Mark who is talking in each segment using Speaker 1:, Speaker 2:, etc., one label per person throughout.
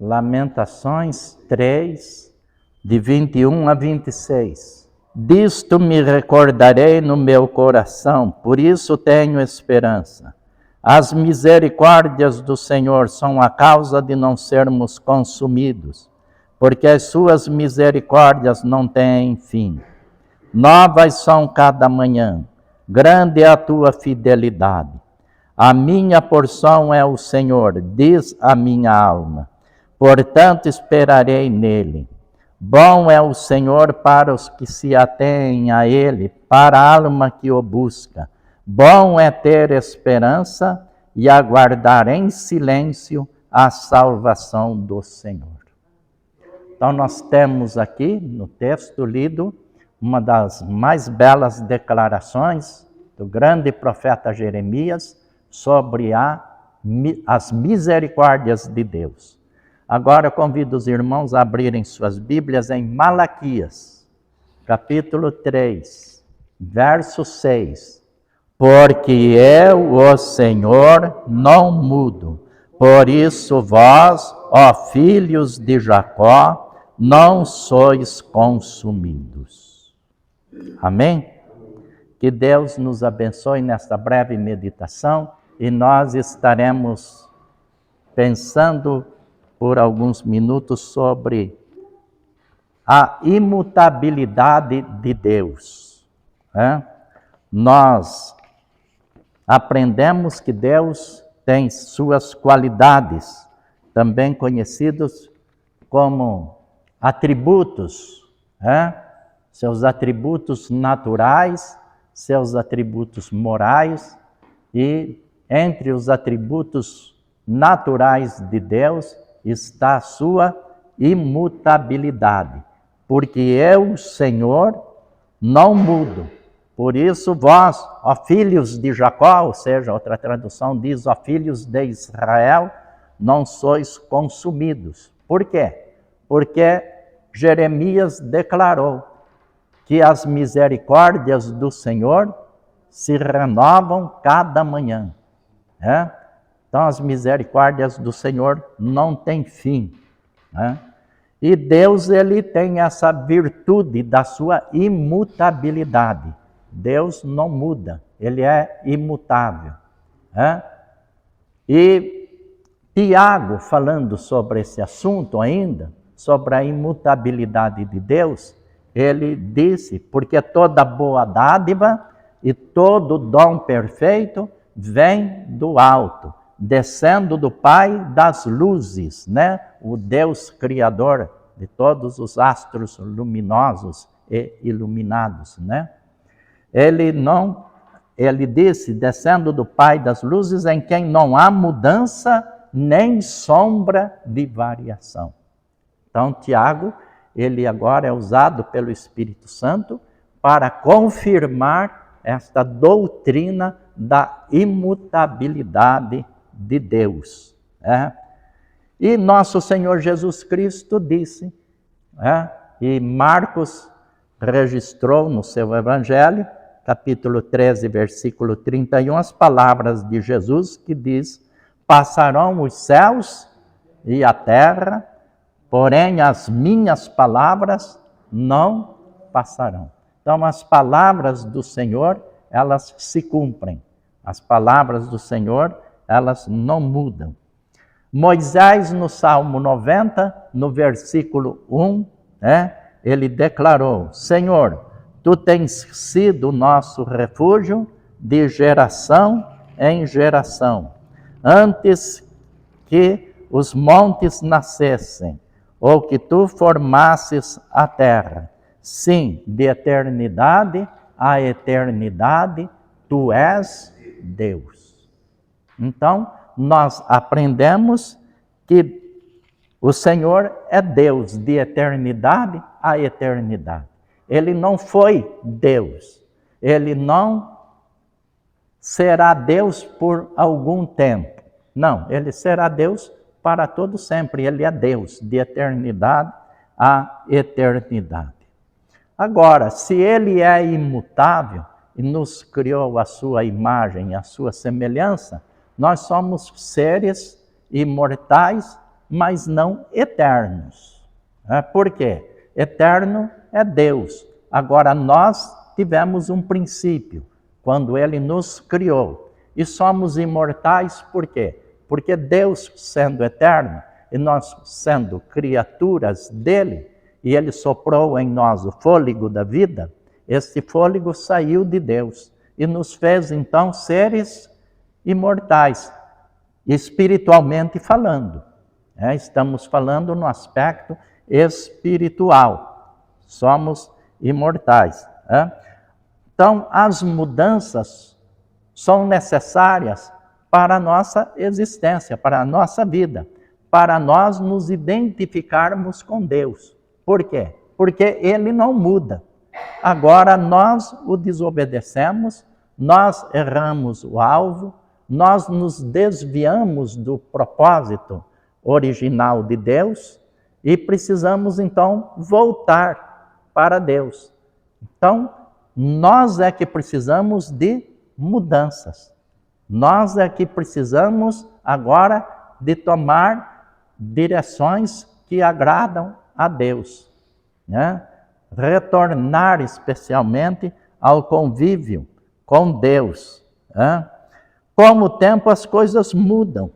Speaker 1: Lamentações 3, de 21 a 26. Disto me recordarei no meu coração, por isso tenho esperança. As misericórdias do Senhor são a causa de não sermos consumidos, porque as suas misericórdias não têm fim. Novas são cada manhã, grande é a tua fidelidade. A minha porção é o Senhor, diz a minha alma. Portanto, esperarei nele. Bom é o Senhor para os que se atêm a ele, para a alma que o busca. Bom é ter esperança e aguardar em silêncio a salvação do Senhor. Então, nós temos aqui, no texto lido, uma das mais belas declarações do grande profeta Jeremias sobre as misericórdias de Deus. Agora, eu convido os irmãos a abrirem suas Bíblias em Malaquias, capítulo 3, verso 6. Porque eu, o Senhor, não mudo. Por isso vós, ó filhos de Jacó, não sois consumidos. Amém? Que Deus nos abençoe nesta breve meditação e nós estaremos pensando por alguns minutos sobre a imutabilidade de Deus. Nós aprendemos que Deus tem suas qualidades, também conhecidos como atributos, seus atributos naturais, seus atributos morais, e entre os atributos naturais de Deus está a sua imutabilidade, porque eu, Senhor, não mudo. Por isso vós, ó filhos de Jacó, ou seja, outra tradução diz, ó filhos de Israel, não sois consumidos. Por quê? Porque Jeremias declarou que as misericórdias do Senhor se renovam cada manhã. Então, as misericórdias do Senhor não têm fim. E Deus, ele tem essa virtude da sua imutabilidade. Deus não muda, ele é imutável. E Tiago, falando sobre esse assunto ainda, sobre a imutabilidade de Deus, ele disse, porque toda boa dádiva e todo dom perfeito vem do alto, descendo do Pai das luzes, o Deus Criador de todos os astros luminosos e iluminados, Ele disse, descendo do Pai das luzes, em quem não há mudança nem sombra de variação. Então, Tiago, ele agora é usado pelo Espírito Santo para confirmar esta doutrina da imutabilidade de Deus. E nosso Senhor Jesus Cristo disse, e Marcos registrou no seu Evangelho, capítulo 13, versículo 31, as palavras de Jesus que diz, passarão os céus e a terra, porém as minhas palavras não passarão. Então, as palavras do Senhor, elas se cumprem. As palavras do Senhor, elas não mudam. Moisés, no Salmo 90, no versículo 1, ele declarou, Senhor, Tu tens sido o nosso refúgio de geração em geração. Antes que os montes nascessem, ou que Tu formasses a terra. Sim, de eternidade a eternidade, Tu és Deus. Então, nós aprendemos que o Senhor é Deus de eternidade a eternidade. Ele não foi Deus. Ele não será Deus por algum tempo. Não, ele será Deus para todo sempre. Ele é Deus de eternidade a eternidade. Agora, se ele é imutável e nos criou a sua imagem, a sua semelhança, nós somos seres imortais, mas não eternos. Por quê? Eterno é Deus. Agora, nós tivemos um princípio, quando Ele nos criou. E somos imortais por quê? Porque Deus, sendo eterno, e nós sendo criaturas dele, e Ele soprou em nós o fôlego da vida, esse fôlego saiu de Deus e nos fez, então, seres imortais, espiritualmente falando. Estamos falando no aspecto espiritual. Somos imortais. Então, as mudanças são necessárias para a nossa existência, para a nossa vida, para nós nos identificarmos com Deus. Por quê? Porque Ele não muda. Agora nós o desobedecemos, nós erramos o alvo, nós nos desviamos do propósito original de Deus e precisamos então voltar para Deus. Então, nós é que precisamos de mudanças. Nós é que precisamos agora de tomar direções que agradam a Deus, retornar especialmente ao convívio com Deus. Com o tempo as coisas mudam,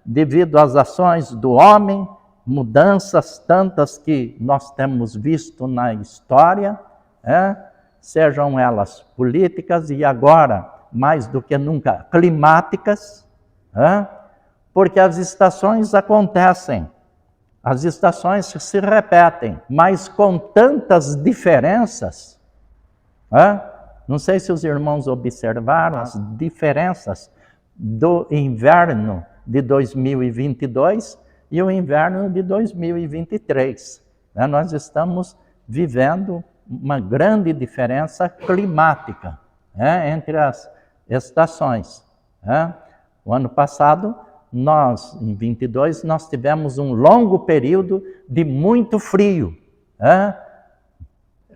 Speaker 1: devido às ações do homem, mudanças tantas que nós temos visto na história, sejam elas políticas e agora, mais do que nunca, climáticas, porque as estações acontecem, as estações se repetem, mas com tantas diferenças. Não sei se os irmãos observaram as diferenças do inverno de 2022 e o inverno de 2023. Nós estamos vivendo uma grande diferença climática entre as estações. O ano passado, em 22, nós tivemos um longo período de muito frio.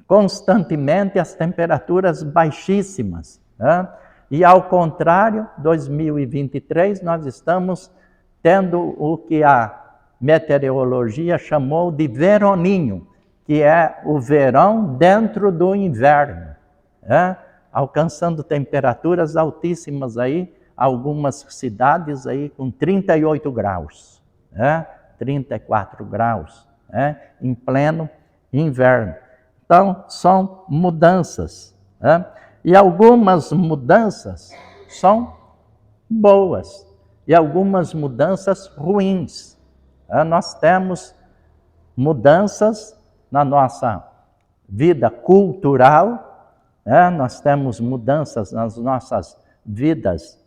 Speaker 1: Constantemente as temperaturas baixíssimas. E ao contrário, 2023, nós estamos tendo o que a meteorologia chamou de veroninho, que é o verão dentro do inverno, alcançando temperaturas altíssimas aí, algumas cidades aí com 38 graus, 34 graus, em pleno inverno. Então, são mudanças, e algumas mudanças são boas, e algumas mudanças ruins. Nós temos mudanças na nossa vida cultural, nós temos mudanças nas nossas vidas,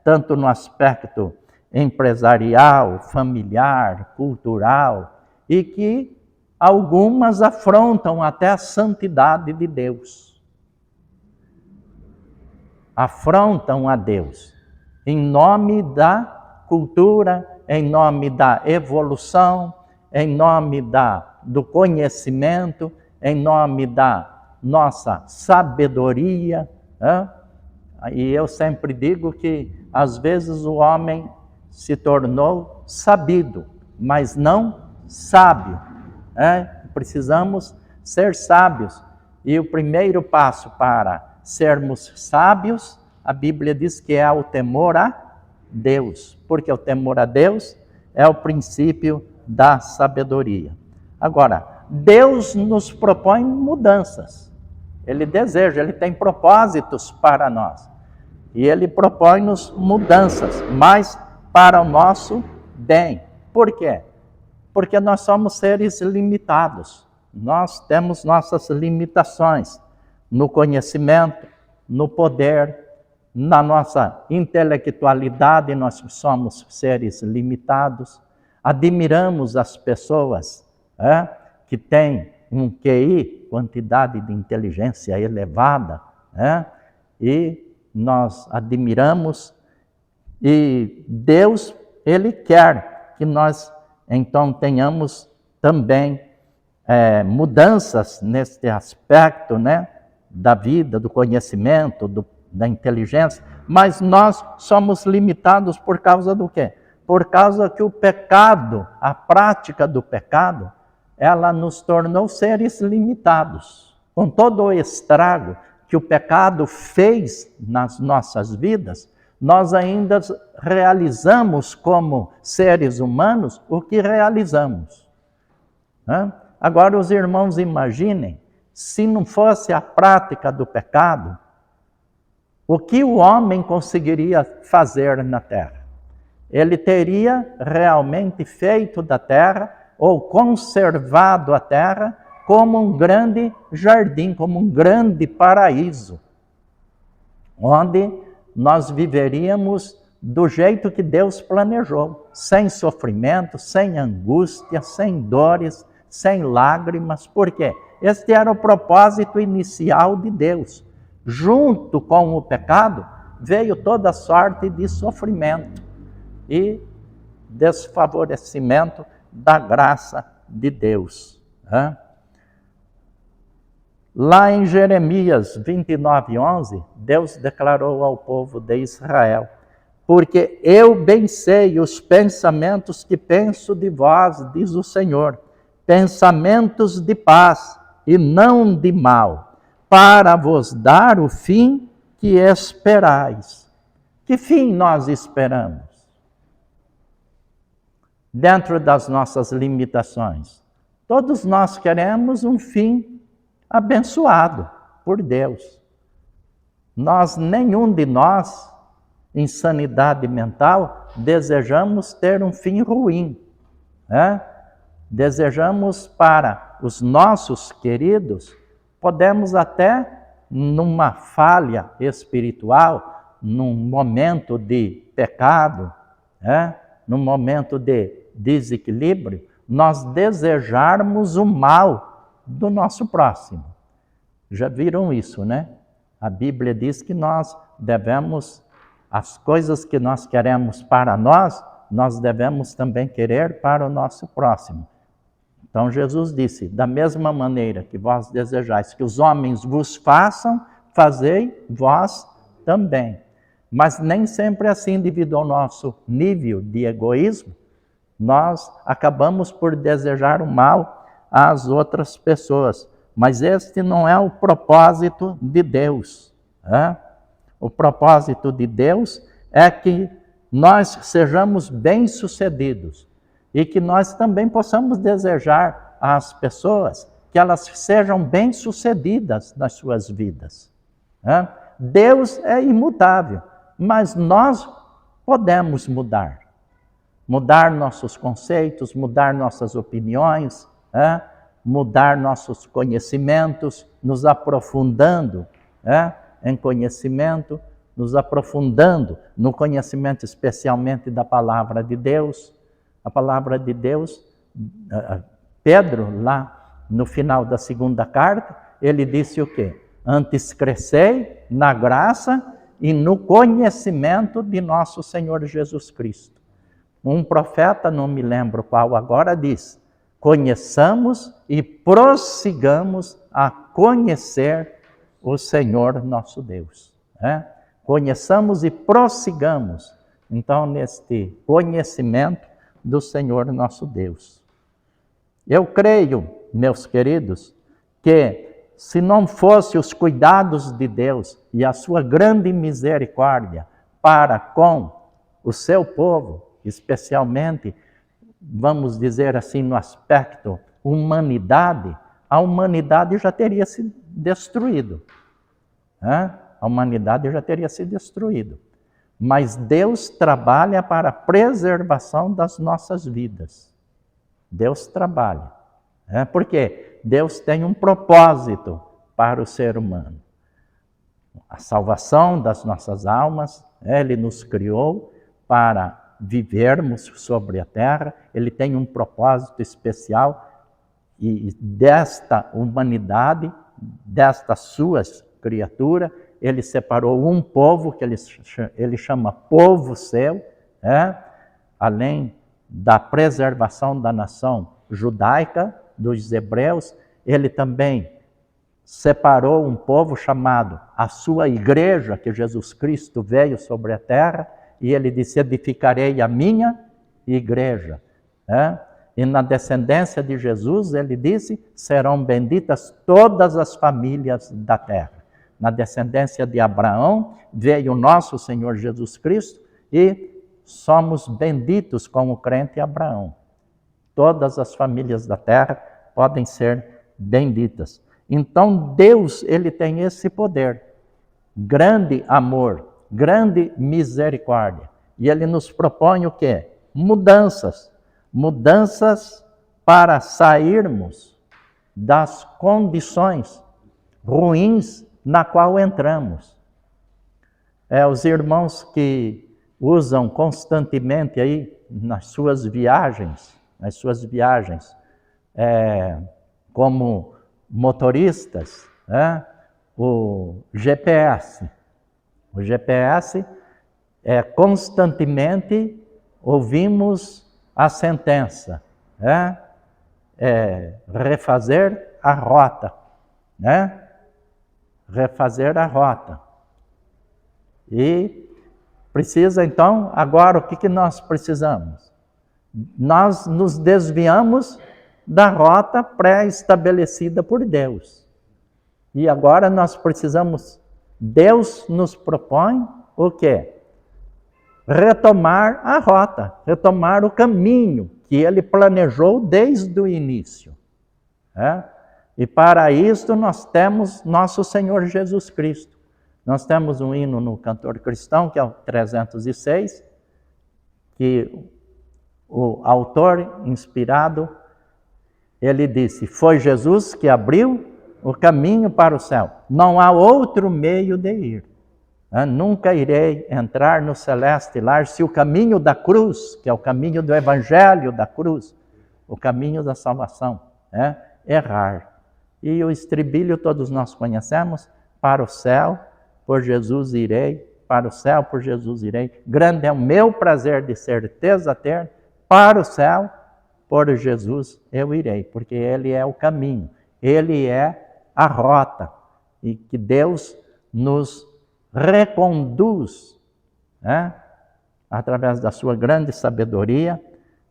Speaker 1: tanto no aspecto empresarial, familiar, cultural, e que algumas afrontam até a santidade de Deus. Afrontam a Deus em nome da cultura, em nome da evolução, em nome do conhecimento, em nome da nossa sabedoria. E eu sempre digo que, às vezes, o homem se tornou sabido, mas não sábio. Precisamos ser sábios. E o primeiro passo para sermos sábios, a Bíblia diz que é o temor a Deus, porque o temor a Deus é o princípio da sabedoria. Agora, Deus nos propõe mudanças. Ele deseja, Ele tem propósitos para nós. E Ele propõe-nos mudanças, mas para o nosso bem. Por quê? Porque nós somos seres limitados. Nós temos nossas limitações no conhecimento, no poder, na nossa intelectualidade. Nós somos seres limitados. Admiramos as pessoas que têm um QI, quantidade de inteligência elevada, e nós admiramos, e Deus, Ele quer que nós então tenhamos também mudanças neste aspecto, da vida, do conhecimento, da inteligência, mas nós somos limitados por causa do quê? por causa que o pecado, a prática do pecado, ela nos tornou seres limitados. Com todo o estrago que o pecado fez nas nossas vidas, nós ainda realizamos como seres humanos o que realizamos. Agora os irmãos imaginem, se não fosse a prática do pecado, o que o homem conseguiria fazer na terra? Ele teria realmente feito da terra, ou conservado a terra, como um grande jardim, como um grande paraíso, onde nós viveríamos do jeito que Deus planejou, sem sofrimento, sem angústia, sem dores, sem lágrimas. Por quê? Este era o propósito inicial de Deus. Junto com o pecado, veio toda sorte de sofrimento e desfavorecimento da graça de Deus. Lá em Jeremias 29:11, Deus declarou ao povo de Israel: porque eu bem sei os pensamentos que penso de vós, diz o Senhor, pensamentos de paz e não de mal, para vos dar o fim que esperais. Que fim nós esperamos? Dentro das nossas limitações, todos nós queremos um fim abençoado por Deus. Nenhum de nós, em sanidade mental, desejamos ter um fim ruim. Desejamos para os nossos queridos, podemos até, numa falha espiritual, num momento de pecado, num momento de desequilíbrio, nós desejarmos o mal do nosso próximo. Já viram isso, né? A Bíblia diz que nós devemos, as coisas que nós queremos para nós, nós devemos também querer para o nosso próximo. Então Jesus disse, da mesma maneira que vós desejais que os homens vos façam, fazei vós também. Mas nem sempre assim, devido ao nosso nível de egoísmo, nós acabamos por desejar o mal às outras pessoas. Mas este não é o propósito de Deus. O propósito de Deus é que nós sejamos bem-sucedidos e que nós também possamos desejar às pessoas que elas sejam bem-sucedidas nas suas vidas. Deus é imutável, mas nós podemos mudar. Mudar nossos conceitos, mudar nossas opiniões, mudar nossos conhecimentos, nos aprofundando em conhecimento, nos aprofundando no conhecimento especialmente da palavra de Deus. A palavra de Deus, Pedro, lá no final da segunda carta, ele disse o quê? Antes crescei na graça e no conhecimento de nosso Senhor Jesus Cristo. Um profeta, não me lembro qual agora, diz: conheçamos e prossigamos a conhecer o Senhor nosso Deus. Conheçamos e prossigamos, então, neste conhecimento do Senhor nosso Deus. Eu creio, meus queridos, que se não fosse os cuidados de Deus e a sua grande misericórdia para com o seu povo, especialmente, vamos dizer assim, no aspecto humanidade, a humanidade já teria se destruído. A humanidade já teria se destruído. Mas Deus trabalha para a preservação das nossas vidas. Deus trabalha. Porque Deus tem um propósito para o ser humano. A salvação das nossas almas, Ele nos criou para vivermos sobre a terra. Ele tem um propósito especial e desta humanidade, destas suas criaturas, Ele separou um povo que ele chama povo seu, além da preservação da nação judaica, dos hebreus, Ele também separou um povo chamado a sua igreja, que Jesus Cristo veio sobre a terra, e Ele disse: edificarei a minha igreja. E na descendência de Jesus, ele disse, serão benditas todas as famílias da terra. Na descendência de Abraão veio o nosso Senhor Jesus Cristo e somos benditos com o crente Abraão. Todas as famílias da terra podem ser benditas. Então Deus, ele tem esse poder, grande amor, grande misericórdia. E ele nos propõe o quê? Mudanças. Mudanças para sairmos das condições ruins na qual entramos. Os irmãos que usam constantemente aí nas suas viagens, como motoristas, o GPS. O GPS, constantemente ouvimos a sentença, refazer a rota, refazer a rota. E precisa então, agora o que nós precisamos? Nós nos desviamos da rota pré-estabelecida por Deus. E agora nós precisamos, Deus nos propõe o quê? Retomar a rota, retomar o caminho que Ele planejou desde o início. E para isso nós temos nosso Senhor Jesus Cristo. Nós temos um hino no Cantor Cristão, que é o 306, que o autor inspirado, ele disse, foi Jesus que abriu o caminho para o céu. Não há outro meio de ir. Nunca irei entrar no celeste lar se o caminho da cruz, que é o caminho do evangelho da cruz, o caminho da salvação, errar. E o estribilho todos nós conhecemos, para o céu, por Jesus irei, para o céu, por Jesus irei. Grande é o meu prazer de certeza ter, para o céu, por Jesus eu irei, porque Ele é o caminho, Ele é a rota, e que Deus nos reconduz, através da sua grande sabedoria,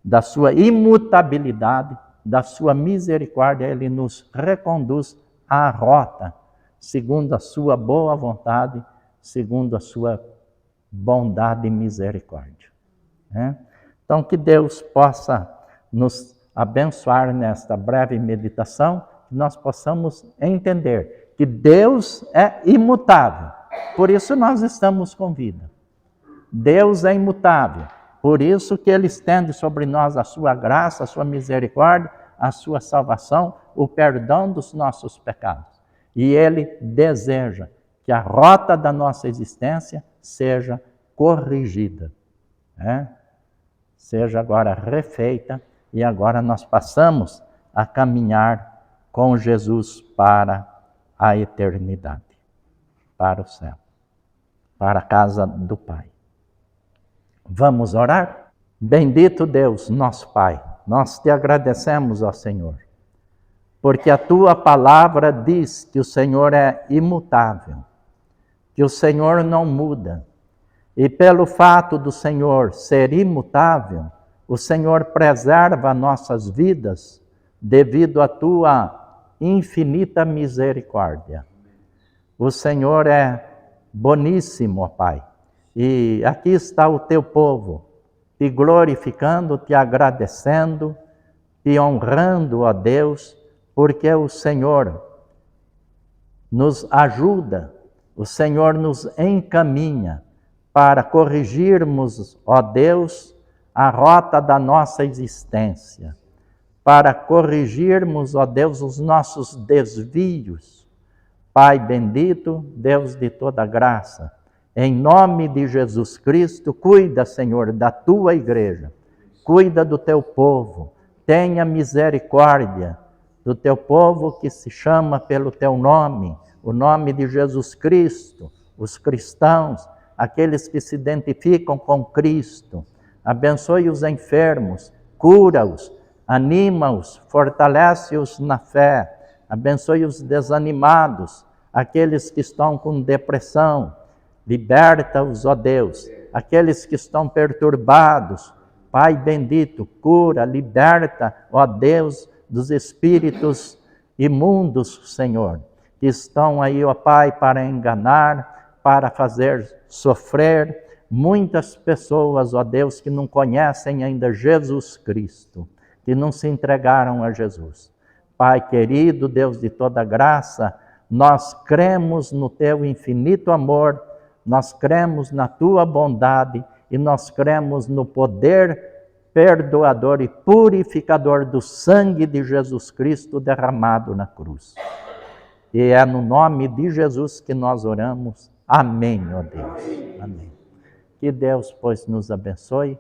Speaker 1: da sua imutabilidade, da sua misericórdia, Ele nos reconduz à rota, segundo a sua boa vontade, segundo a sua bondade e misericórdia. Então, que Deus possa nos abençoar nesta breve meditação, que nós possamos entender que Deus é imutável, por isso nós estamos com vida. Deus é imutável, por isso que Ele estende sobre nós a sua graça, a sua misericórdia, a sua salvação, o perdão dos nossos pecados. E Ele deseja que a rota da nossa existência seja corrigida, seja agora refeita, e agora nós passamos a caminhar com Jesus para a eternidade, para o céu, para a casa do Pai. Vamos orar? Bendito Deus, nosso Pai, nós te agradecemos, ó Senhor, porque a Tua palavra diz que o Senhor é imutável, que o Senhor não muda, e pelo fato do Senhor ser imutável, o Senhor preserva nossas vidas devido à Tua infinita misericórdia. O Senhor é boníssimo, ó Pai, e aqui está o Teu povo, te glorificando, te agradecendo, te honrando, ó Deus, porque o Senhor nos ajuda, o Senhor nos encaminha para corrigirmos, ó Deus, a rota da nossa existência, para corrigirmos, ó Deus, os nossos desvios. Pai bendito, Deus de toda graça, em nome de Jesus Cristo, cuida, Senhor, da Tua igreja, cuida do Teu povo, tenha misericórdia do Teu povo que se chama pelo Teu nome, o nome de Jesus Cristo, os cristãos, aqueles que se identificam com Cristo. Abençoe os enfermos, cura-os, anima-os, fortalece-os na fé. Abençoe os desanimados, aqueles que estão com depressão. Liberta-os, ó Deus, aqueles que estão perturbados Pai bendito, cura, liberta, ó Deus, dos espíritos imundos, Senhor, que estão aí, ó Pai, para enganar, para fazer sofrer muitas pessoas, ó Deus, que não conhecem ainda Jesus Cristo, que não se entregaram a Jesus. Pai querido, Deus de toda graça, nós cremos no Teu infinito amor, nós cremos na Tua bondade e nós cremos no poder perdoador e purificador do sangue de Jesus Cristo derramado na cruz. E é no nome de Jesus que nós oramos. Amém, ó Deus. Amém. Que Deus, pois, nos abençoe